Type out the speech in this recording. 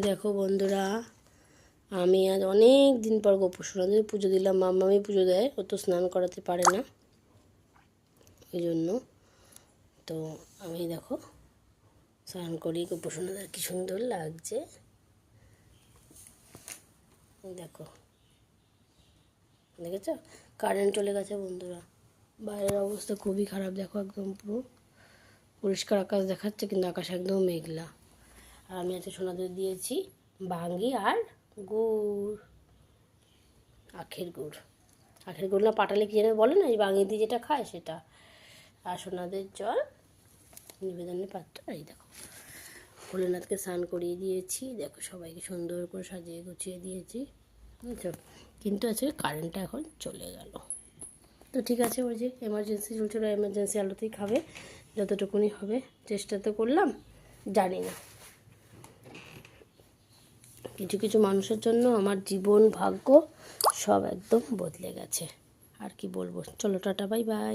দেখো বন্ধুরা, আমি আজ অনেক দিন পর গোপুসোনাদের পুজো দিলাম। মাম্মামি পুজো দেয়, ও তো স্নান করাতে পারে না, ওই জন্য। তো আমি দেখো স্নান করি। গোপুসোনাদের কি সুন্দর লাগছে দেখো, দেখেছ? কারেন্ট চলে গেছে বন্ধুরা। বাইরের অবস্থা খুবই খারাপ, দেখো একদম পুরো পরিষ্কার আকাশ দেখাচ্ছে, কিন্তু আকাশ একদম মেঘলা। আর আমি আজকে সোনাদের দিয়েছি ভাঙ্গি আর গুড়, আখের গুড়। আখের গুড় না পাটালে কি যেন বলে না, এই ভাঙ্গি দিয়ে যেটা খায় সেটা। আর সোনাদের জল নিবেদনের পাত্র। এই দেখো ভোলেনাথকে স্নান করিয়ে দিয়েছি, দেখো সবাইকে সুন্দর করে সাজিয়ে গুছিয়ে দিয়েছি, বুঝছো? কিন্তু আজকে কারেন্টটা এখন চলে গেল। তো ঠিক আছে, ওই যে এমার্জেন্সি চলছিল, এমার্জেন্সি আলোতেই খাবে, যতটুকুনি হবে। চেষ্টা তো করলাম, জানি না, কিছু কিছু মানুষের জন্য আমার জীবন ভাগ্য সব একদম বদলে গেছে। আর কি বলবো, চলো টাটা, বাই বাই।